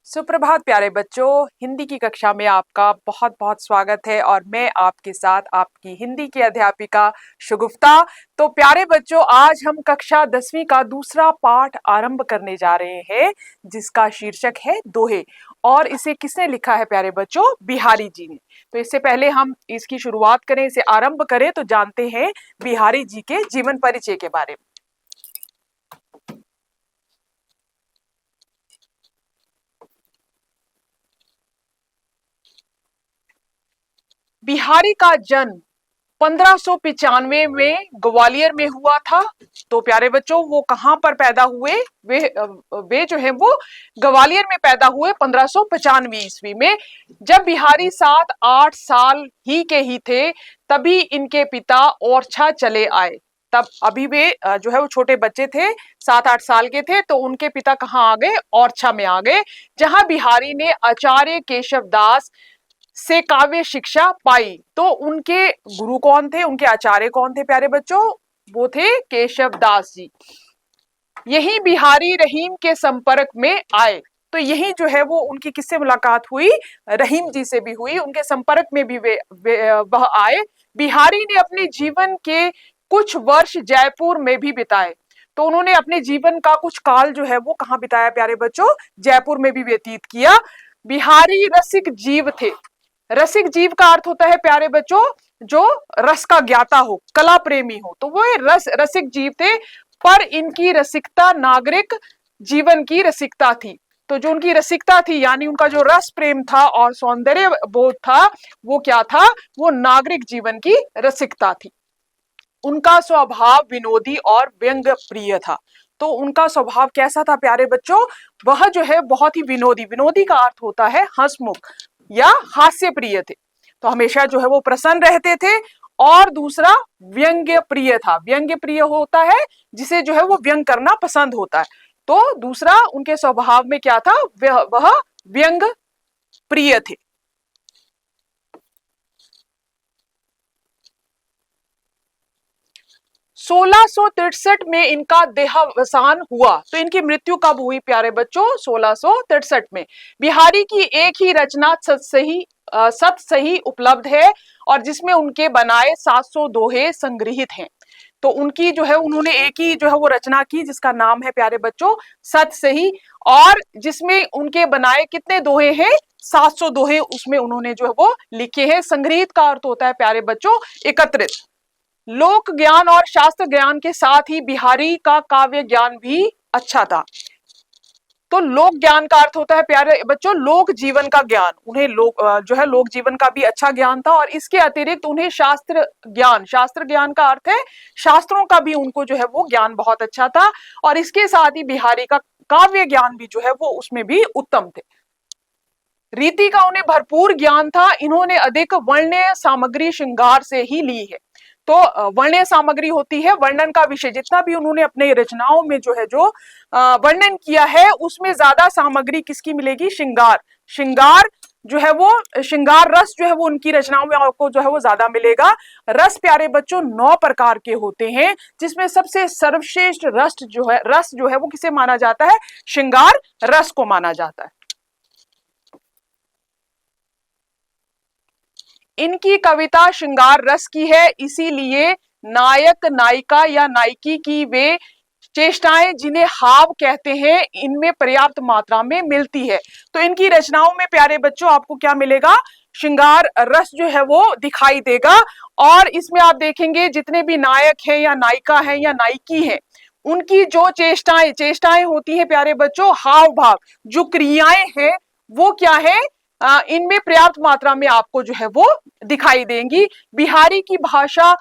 सुप्रभात प्यारे बच्चों। हिंदी की कक्षा में आपका बहुत बहुत स्वागत है और मैं आपके साथ आपकी हिंदी की अध्यापिका शगुफ्ता। तो प्यारे बच्चों, आज हम कक्षा 10वीं का दूसरा पाठ आरंभ करने जा रहे हैं जिसका शीर्षक है दोहे। और इसे किसने लिखा है प्यारे बच्चों? बिहारी जी ने। तो इससे पहले हम इसकी शुरुआत करें, इसे आरंभ करें, तो जानते हैं बिहारी जी के जीवन परिचय के बारे में। बिहारी का जन्म 1595 में ग्वालियर में हुआ था। तो प्यारे बच्चों, वो कहां पर पैदा हुए? वे जो है वो ग्वालियर में पैदा हुए 1595 ईस्वी में। जब बिहारी 7-8 साल ही थे तभी इनके पिता ओरछा चले आए। तब अभी वे जो है वो छोटे बच्चे थे, 7-8 साल के थे। तो उनके पिता कहाँ आ गए? ओरछा में आ गए, जहां बिहारी ने आचार्य केशव दास से काव्य शिक्षा पाई। तो उनके गुरु कौन थे, उनके आचार्य कौन थे प्यारे बच्चों? वो थे केशव दास जी। यही बिहारी रहीम के संपर्क में आए। तो यही जो है वो उनकी किससे मुलाकात हुई? रहीम जी से भी हुई, उनके संपर्क में भी वह आए। बिहारी ने अपने जीवन के कुछ वर्ष जयपुर में भी बिताए। तो उन्होंने अपने जीवन का कुछ काल जो है वो कहाँ बिताया प्यारे बच्चों? जयपुर में भी व्यतीत किया। बिहारी रसिक जीव थे। रसिक जीव का अर्थ होता है प्यारे बच्चों जो रस का ज्ञाता हो, कला प्रेमी हो। तो वो रसिक जीव थे, पर इनकी रसिकता नागरिक जीवन की रसिकता थी। तो जो उनकी रसिकता थी यानी उनका जो रस प्रेम था और सौंदर्य बोध था, वो क्या था? वो नागरिक जीवन की रसिकता थी। उनका स्वभाव विनोदी और व्यंग प्रिय था। तो उनका स्वभाव कैसा था प्यारे बच्चों? वह जो है बहुत ही विनोदी, विनोदी का अर्थ होता है हंसमुख या हास्य प्रिय थे। तो हमेशा जो है वो प्रसन्न रहते थे। और दूसरा व्यंग्य प्रिय था। व्यंग्य प्रिय होता है जिसे जो है वो व्यंग करना पसंद होता है। तो दूसरा उनके स्वभाव में क्या था? वह व्यंग प्रिय थे। 1663 में इनका देहावसान हुआ। तो इनकी मृत्यु कब हुई प्यारे बच्चों? 1663 में। बिहारी की एक ही रचना सतसही उपलब्ध है और जिसमें उनके बनाए 700 दोहे संग्रहित हैं। तो उनकी जो है उन्होंने एक ही जो है वो रचना की जिसका नाम है प्यारे बच्चों सतसही, और जिसमें उनके बनाए कितने दोहे हैं? 700 दोहे उसमें उन्होंने जो है वो लिखे हैं। संग्रहित का अर्थ होता है प्यारे बच्चों एकत्रित। लोक ज्ञान और शास्त्र ज्ञान के साथ ही बिहारी का काव्य ज्ञान भी अच्छा था। तो लोक ज्ञान का अर्थ होता है प्यारे बच्चों लोक जीवन का ज्ञान। उन्हें जो है लोक जीवन का भी अच्छा ज्ञान था, और इसके अतिरिक्त उन्हें शास्त्र ज्ञान का अर्थ है शास्त्रों का भी उनको जो है वो ज्ञान बहुत अच्छा था। और इसके साथ ही बिहारी का काव्य ज्ञान भी जो है वो उसमें भी उत्तम थे। रीति का उन्हें भरपूर ज्ञान था। इन्होंने अधिक वर्ण्य सामग्री श्रृंगार से ही ली है। तो वर्ण्य सामग्री होती है वर्णन का विषय। जितना भी उन्होंने अपने रचनाओं में जो है जो वर्णन किया है उसमें ज्यादा सामग्री किसकी मिलेगी? श्रृंगार। श्रृंगार जो है वो श्रृंगार रस जो है वो उनकी रचनाओं में आपको जो है वो ज्यादा मिलेगा। रस प्यारे बच्चों 9 प्रकार के होते हैं, जिसमें सबसे सर्वश्रेष्ठ रस जो है वो किसे माना जाता है? श्रृंगार रस को माना जाता है। इनकी कविता श्रृंगार रस की है, इसीलिए नायक नायिका या नायिकी की वे चेष्टाएं जिन्हें हाव कहते हैं इनमें पर्याप्त मात्रा में मिलती है। तो इनकी रचनाओं में प्यारे बच्चों आपको क्या मिलेगा? श्रृंगार रस जो है वो दिखाई देगा। और इसमें आप देखेंगे जितने भी नायक हैं या नायिका हैं या नायिकी हैं, उनकी जो चेष्टाएं होती है प्यारे बच्चों, हाव भाव जो क्रियाएं हैं वो क्या है? इनमें पर्याप्त मात्रा में आपको जो है वो दिखाई देंगी। बिहारी की भाषा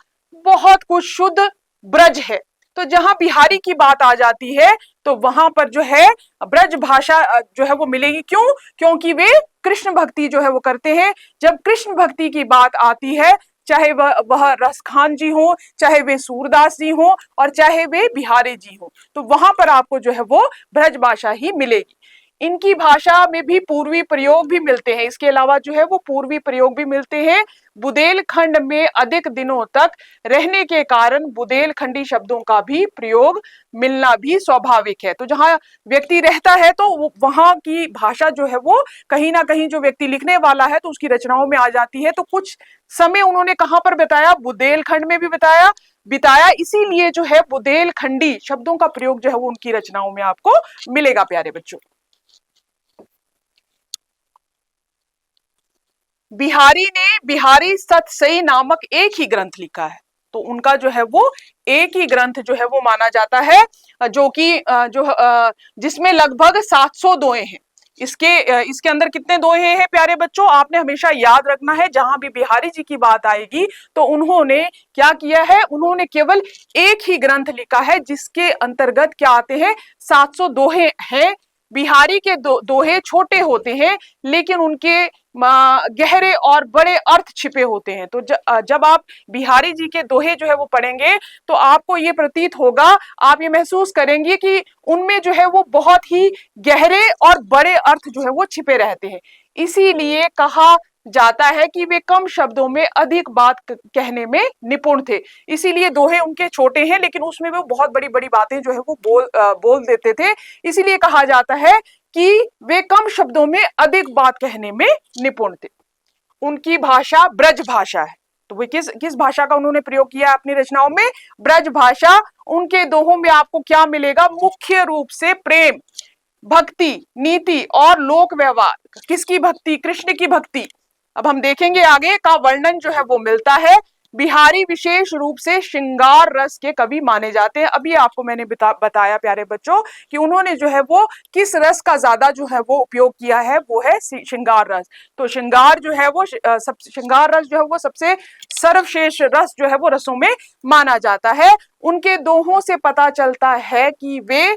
बहुत कुछ शुद्ध ब्रज है। तो जहां बिहारी की बात आ जाती है तो वहां पर जो है ब्रज भाषा जो है वो मिलेगी। क्यों? क्योंकि वे कृष्ण भक्ति जो है वो करते हैं। जब कृष्ण भक्ति की बात आती है, चाहे वह रसखान जी हो, चाहे वे सूरदास जी हो, और चाहे वे बिहारी जी हो, तो वहां पर आपको जो है वो ब्रज भाषा ही मिलेगी। इनकी भाषा में भी पूर्वी प्रयोग भी मिलते हैं। इसके अलावा जो है वो पूर्वी प्रयोग भी मिलते हैं। बुंदेलखंड में अधिक दिनों तक रहने के कारण बुंदेलखंडी शब्दों का भी प्रयोग मिलना भी स्वाभाविक है। तो जहां व्यक्ति रहता है तो वहां की भाषा जो है वो कहीं ना कहीं जो व्यक्ति लिखने वाला है तो उसकी रचनाओं में आ जाती है। तो कुछ समय उन्होंने कहां पर बिताया, बुंदेलखंड में भी बिताया, इसीलिए जो है बुंदेलखंडी शब्दों का प्रयोग जो है वो उनकी रचनाओं में आपको मिलेगा प्यारे बच्चों। बिहारी ने बिहारी सतसई नामक एक ही ग्रंथ लिखा है। तो उनका जो है वो एक ही ग्रंथ जो है वो माना जाता है, जो कि जिसमें लगभग 700 दोहे हैं। इसके अंदर कितने दोहे हैं प्यारे बच्चों, आपने हमेशा याद रखना है। जहां भी बिहारी जी की बात आएगी तो उन्होंने क्या किया है, उन्होंने केवल एक ही ग्रंथ लिखा है जिसके अंतर्गत क्या आते हैं, 700 दोहे हैं। बिहारी के दोहे छोटे होते हैं लेकिन उनके गहरे और बड़े अर्थ छिपे होते हैं। तो जब आप बिहारी जी के दोहे जो है वो पढ़ेंगे तो आपको ये प्रतीत होगा, आप ये महसूस करेंगे कि उनमें जो है वो बहुत ही गहरे और बड़े अर्थ जो है वो छिपे रहते हैं। इसीलिए कहा जाता है कि वे कम शब्दों में अधिक बात कहने में निपुण थे। इसीलिए दोहे उनके छोटे हैं लेकिन उसमें वो बहुत बड़ी बड़ी बातें जो है वो बोल देते थे। इसीलिए कहा जाता है कि वे कम शब्दों में अधिक बात कहने में निपुण थे। उनकी भाषा ब्रज भाषा है। तो वे किस भाषा का उन्होंने प्रयोग किया अपनी रचनाओं में, ब्रज भाषा। उनके दोहों में आपको क्या मिलेगा, मुख्य रूप से प्रेम, भक्ति, नीति और लोक व्यवहार। किसकी भक्ति, कृष्ण की भक्ति। अब हम देखेंगे आगे का वर्णन जो है वो मिलता है। बिहारी विशेष रूप से श्रृंगार रस के कवि माने जाते हैं। अभी आपको मैंने बताया प्यारे बच्चों कि उन्होंने जो है वो किस रस का ज्यादा जो है वो उपयोग किया है, वो है श्रृंगार रस। तो श्रृंगार जो है वो श्रृंगार रस जो है वो सबसे सर्वश्रेष्ठ रस जो है वो रसों में माना जाता है। उनके दोहों से पता चलता है कि वे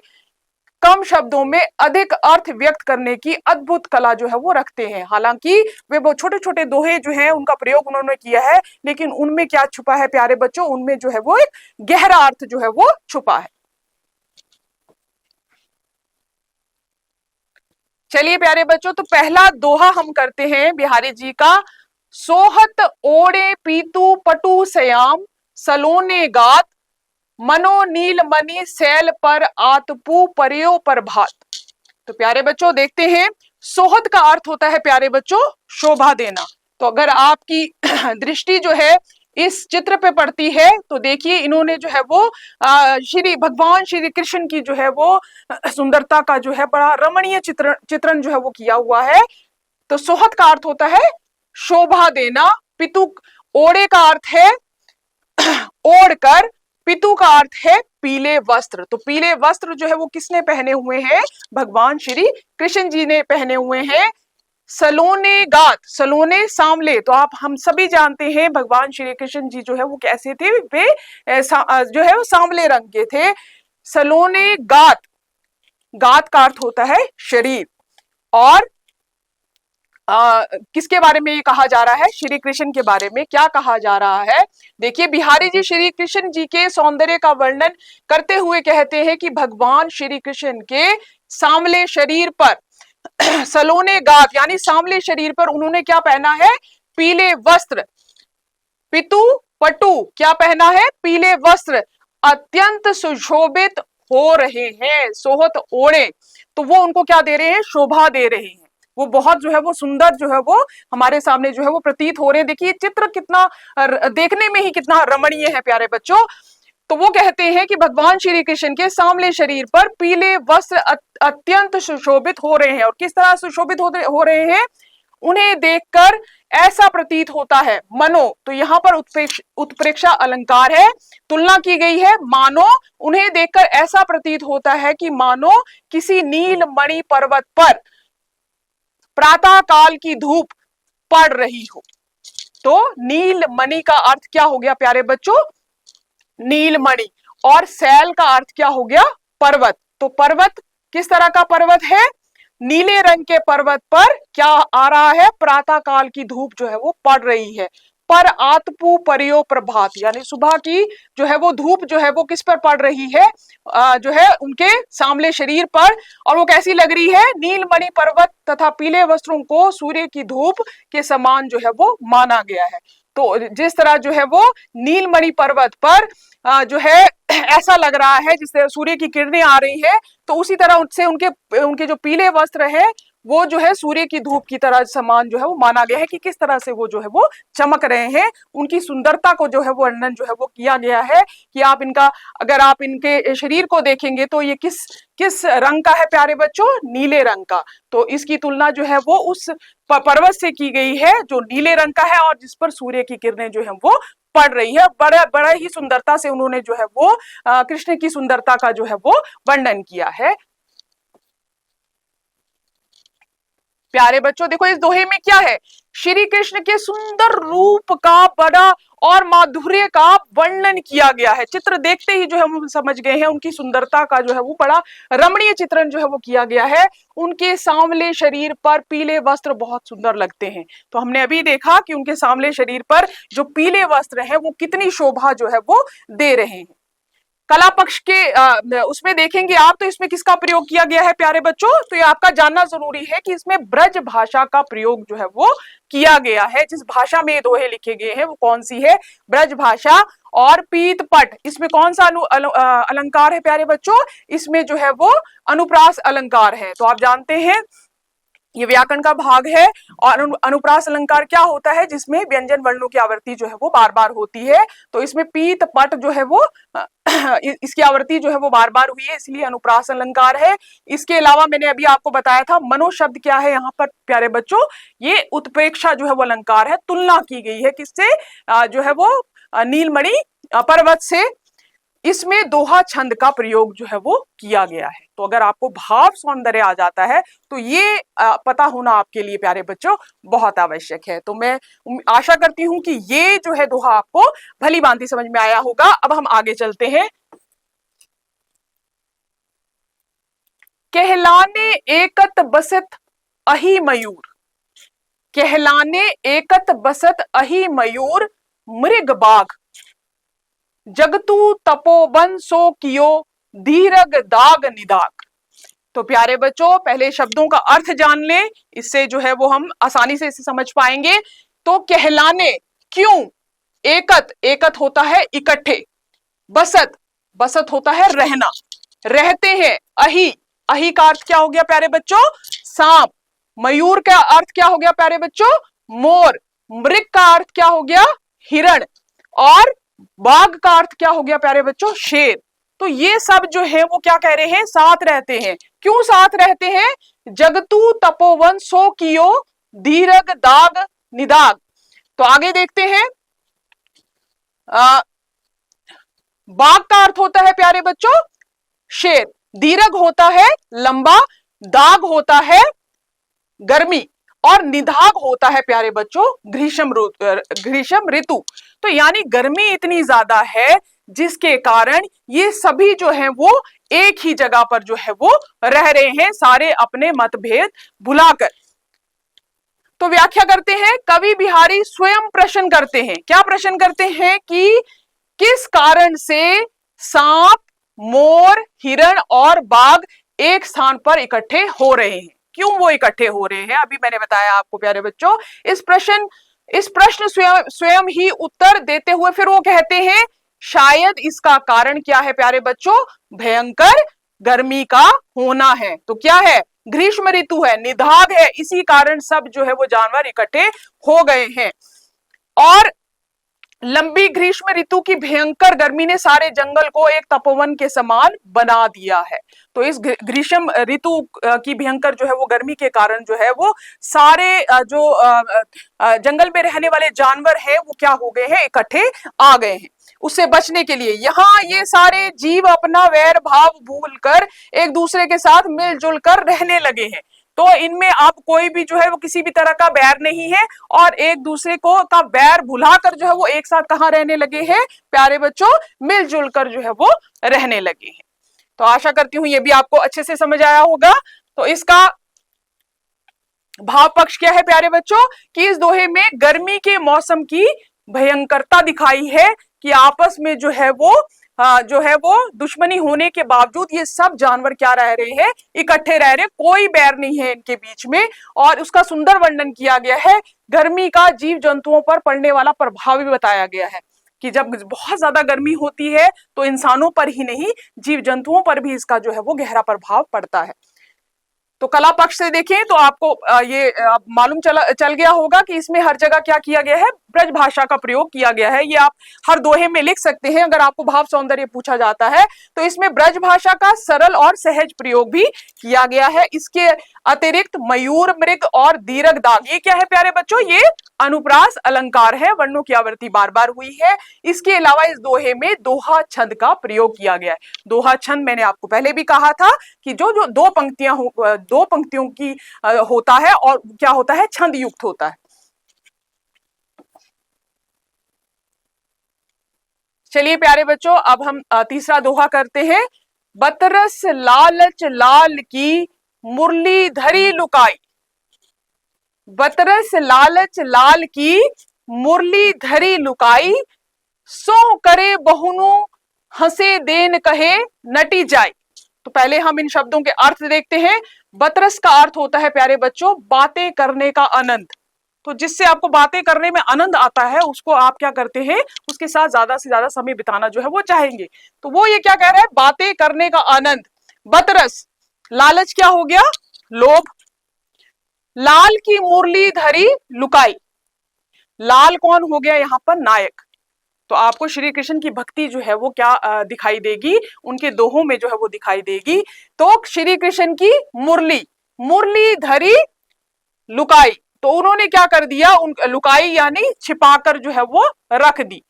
कम शब्दों में अधिक अर्थ व्यक्त करने की अद्भुत कला जो है वो रखते हैं। हालांकि वे वो छोटे छोटे दोहे जो हैं उनका प्रयोग उन्होंने किया है लेकिन उनमें क्या छुपा है प्यारे बच्चों, उनमें जो है वो एक गहरा अर्थ जो है वो छुपा है। चलिए प्यारे बच्चों, तो पहला दोहा हम करते हैं बिहारी जी का। सोहत ओढ़े पीतू पटु सयाम, सलोने गात मनो नील मणि सैल पर आतपू पर्यो पर भात। तो प्यारे बच्चों देखते हैं, सोहत का अर्थ होता है प्यारे बच्चों शोभा देना। तो अगर आपकी दृष्टि जो है इस चित्र पे पड़ती है तो देखिए इन्होंने जो है वो भगवान श्री कृष्ण की जो है वो सुंदरता का जो है बड़ा रमणीय चित्रण जो है वो किया हुआ है। तो सोहत का अर्थ होता है शोभा देना। पितु ओढ़े का अर्थ है ओढ़ कर, पितु का अर्थ है पीले वस्त्र। तो पीले वस्त्र जो है वो किसने पहने हुए हैं, भगवान श्री कृष्ण जी ने पहने हुए हैं। सलोने गात, सलोने सांवले। तो हम सभी जानते हैं भगवान श्री कृष्ण जी जो है वो कैसे थे, वे जो है वो सांवले रंग के थे। सलोने गात, गात का अर्थ होता है शरीर। और किसके बारे में ये कहा जा रहा है, श्री कृष्ण के बारे में क्या कहा जा रहा है। देखिए बिहारी जी श्री कृष्ण जी के सौंदर्य का वर्णन करते हुए कहते हैं कि भगवान श्री कृष्ण के सांवले शरीर पर सलोने गात यानी सांवले शरीर पर उन्होंने क्या पहना है, पीले वस्त्र। पितु पटु क्या पहना है, पीले वस्त्र। अत्यंत सुशोभित हो रहे हैं, सोहत ओढ़े। तो वो उनको क्या दे रहे हैं, शोभा दे रहे हैं। वो बहुत जो है वो सुंदर जो है वो हमारे सामने जो है वो प्रतीत हो रहे हैं। देखिए चित्र कितना देखने में ही कितना रमणीय है प्यारे बच्चों। तो वो कहते हैं कि भगवान श्री कृष्ण के सांवले शरीर पर पीले वस्त्र अत्यंत सुशोभित हो रहे हैं। और किस तरह सुशोभित हो रहे हैं, उन्हें देखकर ऐसा प्रतीत होता है मनो। तो यहाँ पर उत्प्रेक्षा अलंकार है, तुलना की गई है। मानो, उन्हें देखकर ऐसा प्रतीत होता है कि मानो किसी नील मणि पर्वत पर प्रातः काल की धूप पड़ रही हो। तो नील मणि का अर्थ क्या हो गया प्यारे बच्चों, नीलमणि। और सैल का अर्थ क्या हो गया, पर्वत। तो पर्वत किस तरह का पर्वत है, नीले रंग के पर्वत पर क्या आ रहा है, प्रातः काल की धूप जो है वो पड़ रही है। पर आतपु परियो प्रभात, यानी सुबह की जो है वो धूप जो है वो किस पर पड़ रही है, जो है उनके सांवले शरीर पर, और वो कैसी लग रही है, नीलमणि पर्वत तथा पीले वस्त्रों को सूर्य की धूप के समान जो है वो माना गया है। तो जिस तरह जो है वो नीलमणि पर्वत पर जो है ऐसा लग रहा है जिससे सूर्य की किरणें आ रही है, तो उसी तरह उनसे उनके उनके जो पीले वस्त्र है वो जो है सूर्य की धूप की तरह समान जो है वो माना गया है कि किस तरह से वो जो है वो चमक रहे हैं। उनकी सुंदरता को जो है वो वर्णन जो है वो किया गया है कि आप इनका, अगर आप इनके शरीर को देखेंगे तो ये किस किस रंग का है प्यारे बच्चों, नीले रंग का। तो इसकी तुलना जो है वो उस पर्वत से की गई है जो नीले रंग का है और जिस पर सूर्य की किरणें जो है वो पड़ रही है। बड़ा बड़ा ही सुंदरता से उन्होंने जो है वो कृष्ण की सुंदरता का जो है वो वर्णन किया है। प्यारे बच्चों देखो इस दोहे में क्या है, श्री कृष्ण के सुंदर रूप का बड़ा और माधुर्य का वर्णन किया गया है। चित्र देखते ही जो है हम समझ गए हैं उनकी सुंदरता का जो है वो बड़ा रमणीय चित्रण जो है वो किया गया है। उनके सांवले शरीर पर पीले वस्त्र बहुत सुंदर लगते हैं। तो हमने अभी देखा कि उनके सांवले शरीर पर जो पीले वस्त्र हैं वो कितनी शोभा जो है वो दे रहे हैं। कला पक्ष के उसमें देखेंगे आप तो इसमें किसका प्रयोग किया गया है प्यारे बच्चों, तो ये आपका जानना जरूरी है कि इसमें ब्रज भाषा का प्रयोग जो है वो किया गया है। जिस भाषा में ये दोहे लिखे गए हैं वो कौन सी है, ब्रज भाषा। और पीतपट, इसमें कौन सा अलंकार है प्यारे बच्चों, इसमें जो है वो अनुप्रास अलंकार है। तो आप जानते हैं ये व्याकरण का भाग है। और अनुप्रास अलंकार क्या होता है, जिसमें व्यंजन वर्णों की आवृत्ति जो है वो बार बार होती है। तो इसमें पीत पट जो है वो इसकी आवृत्ति जो है वो बार बार हुई है, इसलिए अनुप्रास अलंकार है। इसके अलावा मैंने अभी आपको बताया था मनो शब्द क्या है यहाँ पर प्यारे बच्चों, ये उत्प्रेक्षा जो है वो अलंकार है। तुलना की गई है किससे, जो है वो नीलमणि पर्वत से। इसमें दोहा छंद का प्रयोग जो है वो किया गया है। तो अगर आपको भाव सौंदर्य आ जाता है तो ये पता होना आपके लिए प्यारे बच्चों बहुत आवश्यक है। तो मैं आशा करती हूं कि ये जो है दोहा आपको भली भांति समझ में आया होगा। अब हम आगे चलते हैं। कहलाने एकत बसत अहि मयूर, कहलाने एकत बसत अहि मयूर मृग बाघ, जगतु तपोवन सो कियो धीरग दाग निदाग। तो प्यारे बच्चों पहले शब्दों का अर्थ जान लें, इससे जो है वो हम आसानी से इसे समझ पाएंगे। तो कहलाने, क्यों, एकत, एकत होता है इकट्ठे, बसत, बसत होता है रहना, रहते हैं, अहि, अहि का अर्थ क्या हो गया प्यारे बच्चों, सांप, मयूर का अर्थ क्या हो गया प्यारे बच्चों, मोर, मृग का अर्थ क्या हो गया, हिरण, और बाघ का अर्थ क्या हो गया प्यारे बच्चों, शेर। तो ये सब जो है वो क्या कह रहे हैं, साथ रहते हैं। क्यों साथ रहते हैं, जगतु तपोवन सो कियो धीरग दाग निदाग। तो आगे देखते हैं, बाघ का अर्थ होता है प्यारे बच्चों शेर, दीर्घ होता है लंबा, दाग होता है गर्मी, और निदाग होता है प्यारे बच्चों ग्रीष्म ऋतु। तो यानी गर्मी इतनी ज्यादा है जिसके कारण ये सभी जो है वो एक ही जगह पर जो है वो रह रहे हैं, सारे अपने मतभेद भुलाकर। तो व्याख्या करते हैं, कवि बिहारी स्वयं प्रश्न करते हैं, क्या प्रश्न करते हैं कि किस कारण से सांप, मोर, हिरण और बाघ एक स्थान पर इकट्ठे हो रहे हैं, क्यों वो इकट्ठे हो रहे हैं। अभी मैंने बताया आपको प्यारे बच्चों, इस प्रश्न स्वयं ही उत्तर देते हुए फिर वो कहते हैं शायद इसका कारण क्या है प्यारे बच्चों, भयंकर गर्मी का होना है। तो क्या है, ग्रीष्म ऋतु है, निदाग है, इसी कारण सब जो है वो जानवर इकट्ठे हो गए हैं। और लंबी ग्रीष्म ऋतु की भयंकर गर्मी ने सारे जंगल को एक तपोवन के समान बना दिया है। तो इस ग्रीष्म ऋतु की भयंकर जो है वो गर्मी के कारण जो है वो सारे जो जंगल में रहने वाले जानवर हैं वो क्या हो गए हैं, इकट्ठे आ गए हैं। उससे बचने के लिए यहाँ ये सारे जीव अपना वैर भाव भूलकर एक दूसरे के साथ मिलजुल कर रहने लगे हैं। तो इनमें अब कोई भी जो है वो किसी भी तरह का बैर नहीं है, और एक दूसरे को का बैर भुलाकर जो है वो एक साथ कहाँ रहने लगे हैं प्यारे बच्चों, मिलजुल कर जो है वो रहने लगे हैं। तो आशा करती हूँ ये भी आपको अच्छे से समझ आया होगा। तो इसका भाव पक्ष क्या है प्यारे बच्चों, कि इस दोहे में गर्मी के मौसम की भयंकरता दिखाई है कि आपस में जो है वो दुश्मनी होने के बावजूद ये सब जानवर क्या रह रहे हैं, इकट्ठे रह रहे, कोई बैर नहीं है इनके बीच में। और उसका सुंदर वर्णन किया गया है, गर्मी का जीव जंतुओं पर पड़ने वाला प्रभाव भी बताया गया है कि जब बहुत ज्यादा गर्मी होती है तो इंसानों पर ही नहीं, जीव जंतुओं पर भी इसका जो है वो गहरा प्रभाव पड़ता है। तो कला पक्ष से देखें तो आपको ये मालूम चल गया होगा कि इसमें हर जगह क्या किया गया है, ब्रज भाषा का प्रयोग किया गया है। ये आप हर दोहे में लिख सकते हैं अगर आपको भाव सौंदर्य पूछा जाता है तो इसमें ब्रज भाषा का सरल और सहज प्रयोग भी किया गया है। इसके अतिरिक्त मयूर, मृग और दीर्घ दाग, ये क्या है प्यारे बच्चों, ये अनुप्रास अलंकार है, वर्णों की आवृत्ति बार बार हुई है। इसके अलावा इस दोहे में दोहा छंद का प्रयोग किया गया है। दोहा छंद मैंने आपको पहले भी कहा था कि जो दो पंक्तियों की होता है और क्या होता है, छंद युक्त होता है। चलिए प्यारे बच्चों, अब हम तीसरा दोहा करते हैं। बतरस लालच लाल की मुरली धरी लुकाई, बतरस लालच लाल की मुरली धरी लुकाई, सो करे बहुनु हंसे देन कहे नटी जाए। तो पहले हम इन शब्दों के अर्थ देखते हैं। बतरस का अर्थ होता है प्यारे बच्चों बातें करने का आनंद। तो जिससे आपको बातें करने में आनंद आता है उसको आप क्या करते हैं, उसके साथ ज्यादा से ज्यादा समय बिताना जो है वो चाहेंगे। तो वो ये क्या कह रहा है, बातें करने का आनंद। बतरस, लालच क्या हो गया, लोभ। लाल की मुरली धरी लुकाई, लाल कौन हो गया यहाँ पर, नायक। तो आपको श्री कृष्ण की भक्ति जो है वो क्या दिखाई देगी, उनके दोहों में जो है वो दिखाई देगी। तो श्री कृष्ण की मुरली, मुरली धरी लुकाई, तो उन्होंने क्या कर दिया, उन लुकाई यानी छिपाकर जो है वो रख दी।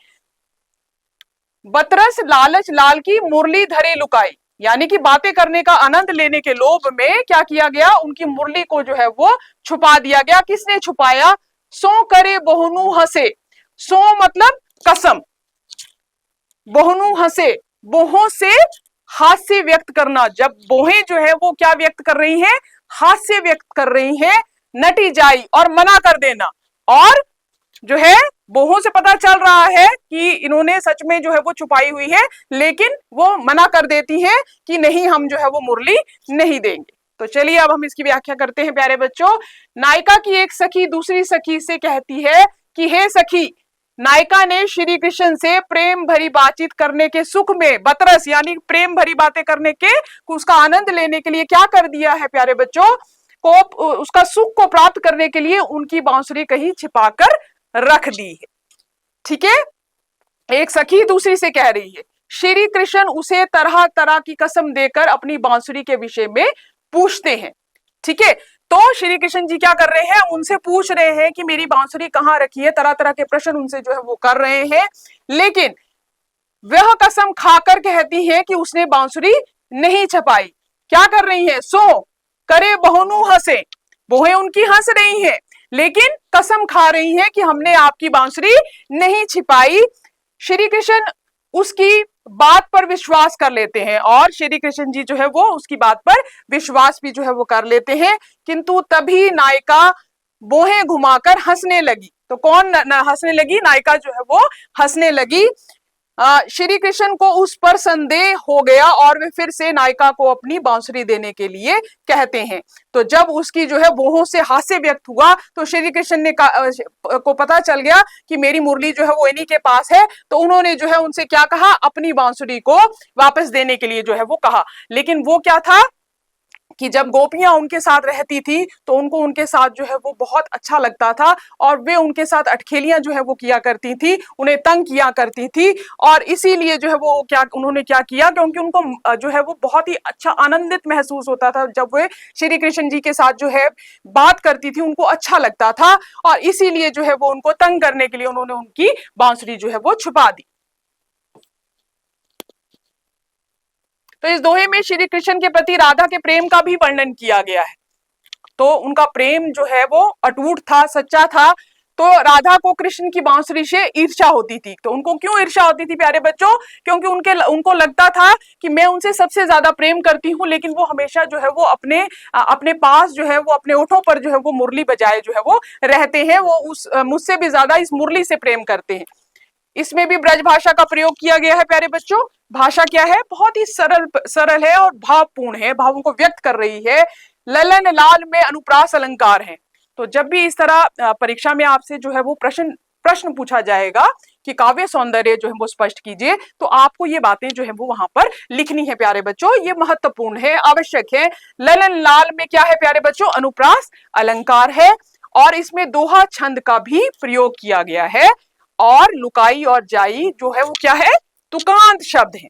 बतरस लालच लाल की मुरली धरे लुकाई, यानी कि बातें करने का आनंद लेने के लोभ में क्या किया गया, उनकी मुरली को जो है वो छुपा दिया गया। किसने छुपाया, सो करे बहुनु हंसे, सो मतलब कसम, बहुनु हंसे, बोहों से हास्य व्यक्त करना। जब बोहें जो है वो क्या व्यक्त कर रही हैं, हास्य व्यक्त कर रही हैं। नटी जाई, और मना कर देना, और जो है बोहों से पता चल रहा है कि इन्होंने सच में जो है वो छुपाई हुई है, लेकिन वो मना कर देती हैं कि नहीं, हम जो है वो मुरली नहीं देंगे। तो चलिए अब हम इसकी व्याख्या करते हैं प्यारे बच्चों। नायिका की एक सखी दूसरी सखी से कहती है कि हे सखी, नायिका ने श्री कृष्ण से प्रेम भरी बातचीत करने के सुख में, बतरस यानी प्रेम भरी बातें करने के, उसका आनंद लेने के लिए क्या कर दिया है प्यारे बच्चों, को उसका सुख को प्राप्त करने के लिए उनकी बांसुरी कहीं छिपाकर रख दी है। ठीक है, एक सखी दूसरी से कह रही है। श्री कृष्ण उसे तरह तरह की कसम देकर अपनी बांसुरी के विषय में पूछते हैं। ठीक है, तो श्री कृष्ण जी क्या कर रहे हैं, उनसे पूछ रहे हैं कि मेरी बांसुरी कहाँ रखी है, तरह तरह के प्रश्न उनसे जो है वो कर रहे हैं। लेकिन वह कसम खाकर कहती है कि उसने बांसुरी नहीं छपाई। क्या कर रही है, सो करे बहुनु हंसे, बोहें उनकी हंस रही हैं, लेकिन कसम खा रही हैं कि हमने आपकी बांसुरी नहीं छिपाई। श्री कृष्ण उसकी बात पर विश्वास कर लेते हैं, और श्री कृष्ण जी जो है वो उसकी बात पर विश्वास भी जो है वो कर लेते हैं। किंतु तभी नायिका बोहें घुमाकर हंसने लगी। तो कौन हंसने लगी, नायिका जो है वो हंसने लगी। श्री कृष्ण को उस पर संदेह हो गया और वे फिर से नायिका को अपनी बांसुरी देने के लिए कहते हैं। तो जब उसकी जो है बोहों से हास्य व्यक्त हुआ तो श्री कृष्ण ने को पता चल गया कि मेरी मुरली जो है वो इन्हीं के पास है। तो उन्होंने जो है उनसे क्या कहा, अपनी बांसुरी को वापस देने के लिए जो है वो कहा। लेकिन वो क्या था कि जब गोपियां उनके साथ रहती थी तो उनको उनके साथ जो है वो बहुत अच्छा लगता था, और वे उनके साथ अटखेलियां जो है वो किया करती थी, उन्हें तंग किया करती थी। और इसीलिए जो है वो उन्होंने क्या किया, क्योंकि उनको जो है वो बहुत ही अच्छा आनंदित महसूस होता था जब वे श्री कृष्ण जी के साथ जो है बात करती थी, उनको अच्छा लगता था, और इसीलिए जो है वो उनको तंग करने के लिए उन्होंने उनकी बांसुरी जो है वो छुपा दी। तो इस दोहे में श्री कृष्ण के प्रति राधा के प्रेम का भी वर्णन किया गया है। तो उनका प्रेम जो है वो अटूट था, सच्चा था। तो राधा को कृष्ण की बांसुरी से ईर्ष्या होती थी। तो उनको क्यों ईर्ष्या होती थी प्यारे बच्चों? क्योंकि उनको लगता था कि मैं उनसे सबसे ज्यादा प्रेम करती हूँ, लेकिन वो हमेशा जो है वो अपने पास जो है वो अपने ओठों पर जो है वो मुरली बजाए जो है वो रहते हैं, वो उस मुझसे भी ज्यादा इस मुरली से प्रेम करते हैं। इसमें भी ब्रज भाषा का प्रयोग किया गया है प्यारे बच्चों। भाषा क्या है? बहुत ही सरल है और भावपूर्ण है, भावों को व्यक्त कर रही है। ललन लाल में अनुप्रास अलंकार है। तो जब भी इस तरह परीक्षा में आपसे जो है वो प्रश्न पूछा जाएगा कि काव्य सौंदर्य जो है वो स्पष्ट कीजिए, तो आपको ये बातें जो है वो वहां पर लिखनी है प्यारे बच्चों। ये महत्वपूर्ण है, आवश्यक है। ललन लाल में क्या है प्यारे बच्चों? अनुप्रास अलंकार है। और इसमें दोहा छंद का भी प्रयोग किया गया है। और लुकाई और जाई जो है वो क्या है? तुकांत शब्द है।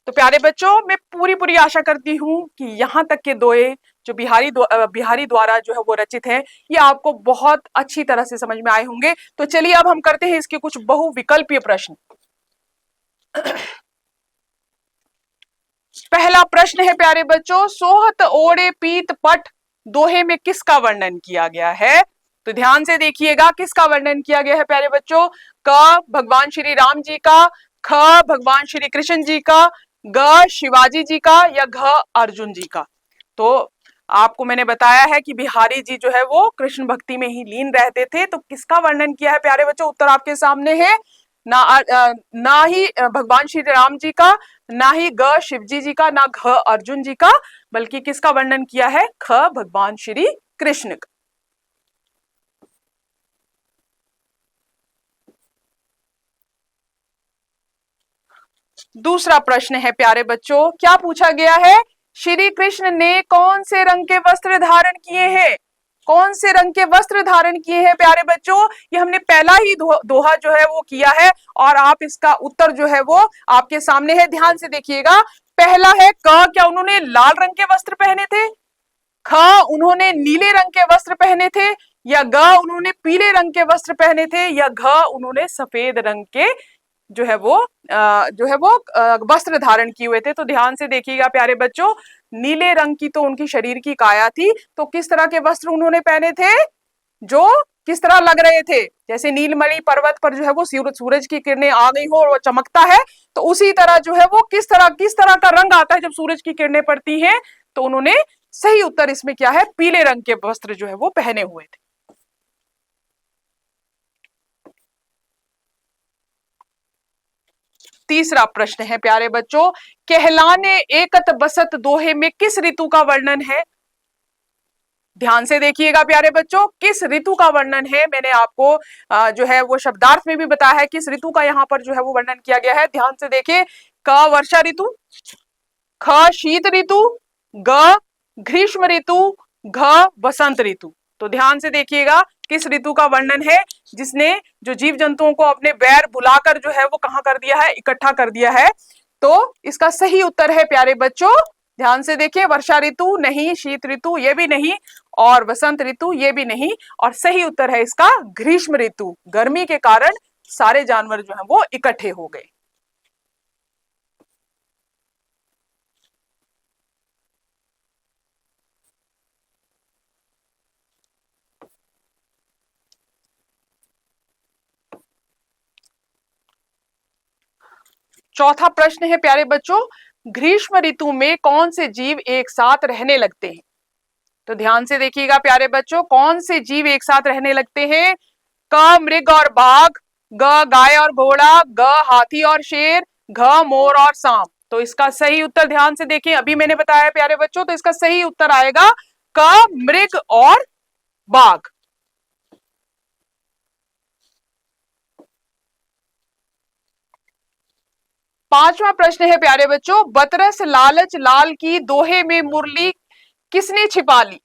तो प्यारे बच्चों, मैं पूरी आशा करती हूं कि यहां तक के दोहे जो बिहारी द्वारा जो है वो रचित है, ये आपको बहुत अच्छी तरह से समझ में आए होंगे। तो चलिए अब हम करते हैं इसके कुछ बहुविकल्पीय प्रश्न। पहला प्रश्न है प्यारे बच्चों, सोहत ओढ़े पीत पट दोहे में किसका वर्णन किया गया है? तो ध्यान से देखिएगा, किसका वर्णन किया गया है प्यारे बच्चों? क भगवान श्री राम जी का, ख भगवान श्री कृष्ण जी का, ग शिवाजी जी का, या घ अर्जुन जी का। तो आपको मैंने बताया है कि बिहारी जी जो है वो कृष्ण भक्ति में ही लीन रहते थे। तो किसका वर्णन किया है प्यारे बच्चों? उत्तर आपके सामने है। ना ही भगवान श्री राम जी का, ना ही ग शिवजी जी का, ना घ अर्जुन जी का, बल्कि किसका वर्णन किया है? ख भगवान श्री कृष्ण का। दूसरा प्रश्न है प्यारे बच्चों, क्या पूछा गया है? श्री कृष्ण ने कौन से रंग के वस्त्र धारण किए हैं? कौन से रंग के वस्त्र धारण किए हैं प्यारे बच्चों? ये हमने पहला ही दोहा जो है वो किया है, और आप इसका उत्तर जो है वो आपके सामने है। ध्यान से देखिएगा। पहला है क, क्या उन्होंने लाल रंग के वस्त्र पहने थे? ख, उन्होंने नीले रंग के वस्त्र पहने थे? या ग, उन्होंने पीले रंग के वस्त्र पहने थे? या घ, उन्होंने सफेद रंग के जो है वो वस्त्र धारण किए हुए थे? तो ध्यान से देखिएगा प्यारे बच्चों, नीले रंग की तो उनकी शरीर की काया थी। तो किस तरह के वस्त्र उन्होंने पहने थे? जो किस तरह लग रहे थे? जैसे नीलमणि पर्वत पर जो है वो सूरज की किरणें आ गई हो और वो चमकता है, तो उसी तरह जो है वो किस तरह का रंग आता है जब सूरज की किरणें पड़ती हैं। तो उन्होंने, सही उत्तर इसमें क्या है? पीले रंग के वस्त्र जो है वो पहने हुए थे। तीसरा प्रश्न है प्यारे बच्चों, कहलाने एकत बसत दोहे में किस ऋतु का वर्णन है? ध्यान से देखिएगा प्यारे बच्चों, किस ऋतु का वर्णन है? मैंने आपको जो है वो शब्दार्थ में भी बताया है किस ऋतु का यहाँ पर जो है वो वर्णन किया गया है। ध्यान से देखिए, क वर्षा ऋतु, ख शीत ऋतु, ग ग्रीष्म ऋतु, घ वसंत ऋतु। तो ध्यान से देखिएगा किस ऋतु का वर्णन है जिसने जो जीव जंतुओं को अपने बैर बुलाकर जो है वो कहाँ कर दिया है? इकट्ठा कर दिया है। तो इसका सही उत्तर है प्यारे बच्चों, ध्यान से देखिए, वर्षा ऋतु नहीं, शीत ऋतु ये भी नहीं, और वसंत ऋतु ये भी नहीं, और सही उत्तर है इसका ग्रीष्म ऋतु। गर्मी के कारण सारे जानवर जो है वो इकट्ठे हो गए। चौथा प्रश्न है प्यारे बच्चों, ग्रीष्म ऋतु में कौन से जीव एक साथ रहने लगते हैं? तो ध्यान से देखिएगा प्यारे बच्चों, कौन से जीव एक साथ रहने लगते हैं? क मृग और बाघ, ग गाय और घोड़ा, ग हाथी और शेर, घ मोर और सांप। तो इसका सही उत्तर ध्यान से देखिए, अभी मैंने बताया प्यारे बच्चों, तो इसका सही उत्तर आएगा क मृग और बाघ। पांचवा प्रश्न है प्यारे बच्चों, बतरस लालच लाल की दोहे में मुरली किसने छिपा ली?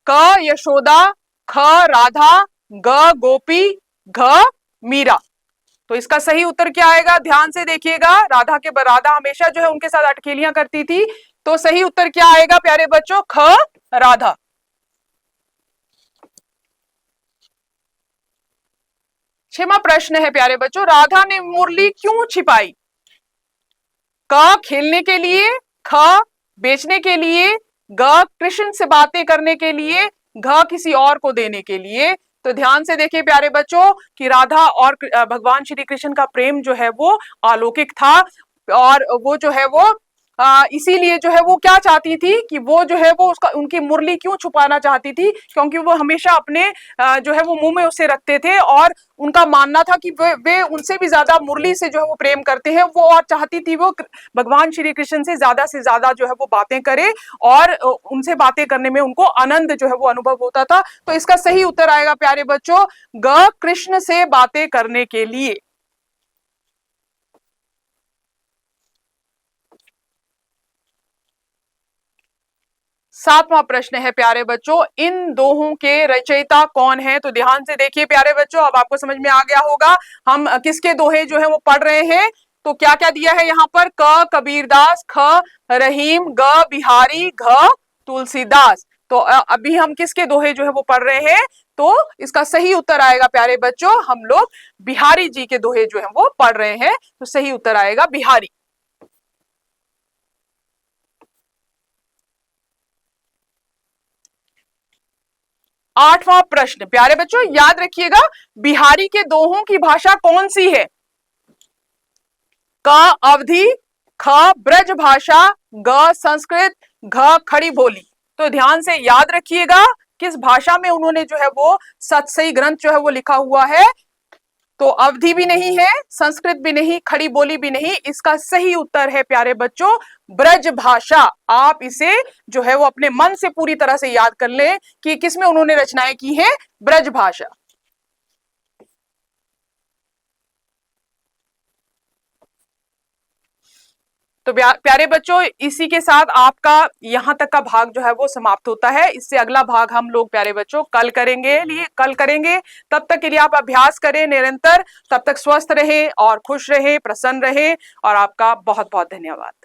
क यशोदा, ख राधा, ग गोपी, घ मीरा। तो इसका सही उत्तर क्या आएगा? ध्यान से देखिएगा, राधा हमेशा जो है उनके साथ अटखेलियां करती थी। तो सही उत्तर क्या आएगा प्यारे बच्चों? ख राधा। छठवां प्रश्न है प्यारे बच्चों, राधा ने मुरली क्यों छिपाई? क खेलने के लिए, ख बेचने के लिए, ग कृष्ण से बातें करने के लिए, घ किसी और को देने के लिए। तो ध्यान से देखिए प्यारे बच्चों कि राधा और भगवान श्री कृष्ण का प्रेम जो है वो अलौकिक था, और वो जो है वो इसीलिए जो है वो क्या चाहती थी कि वो जो है वो उसका उनकी मुरली क्यों छुपाना चाहती थी, क्योंकि वो हमेशा अपने जो है वो मुंह में उसे रखते थे, और उनका मानना था कि वे उनसे भी ज्यादा मुरली से जो है वो प्रेम करते हैं। वो और चाहती थी वो भगवान श्री कृष्ण से ज्यादा जो है वो बातें करे, और उनसे बातें करने में उनको आनंद जो है वो अनुभव होता था। तो इसका सही उत्तर आएगा प्यारे बच्चों ग कृष्ण से बातें करने के लिए। 7वां प्रश्न है प्यारे बच्चों, इन दोहों के रचयिता कौन है? तो ध्यान से देखिए प्यारे बच्चों, अब आपको समझ में आ गया होगा हम किसके दोहे जो है वो पढ़ रहे हैं। तो क्या क्या दिया है यहाँ पर, क कबीरदास, ख रहीम, ग बिहारी, घ तुलसीदास। तो अभी हम किसके दोहे जो है वो पढ़ रहे हैं? तो इसका सही उत्तर आएगा प्यारे बच्चों, हम लोग बिहारी जी के दोहे जो है वो पढ़ रहे हैं। तो सही उत्तर आएगा बिहारी। 8वां प्रश्न प्यारे बच्चों याद रखिएगा, बिहारी के दोहों की भाषा कौन सी है? क अवधी, ख ब्रज भाषा, ग संस्कृत, घ खड़ी बोली। तो ध्यान से याद रखिएगा किस भाषा में उन्होंने जो है वो सतसई ग्रंथ जो है वो लिखा हुआ है। तो अवधि भी नहीं है, संस्कृत भी नहीं, खड़ी बोली भी नहीं, इसका सही उत्तर है प्यारे बच्चों ब्रज भाषा। आप इसे जो है वो अपने मन से पूरी तरह से याद कर लें कि किसमें उन्होंने रचनाएं की हैं, ब्रज भाषा। तो प्यारे बच्चों इसी के साथ आपका यहां तक का भाग जो है वो समाप्त होता है। इससे अगला भाग हम लोग प्यारे बच्चों कल करेंगे। तब तक के लिए आप अभ्यास करें निरंतर। तब तक स्वस्थ रहें और खुश रहें, प्रसन्न रहें, और आपका बहुत बहुत धन्यवाद।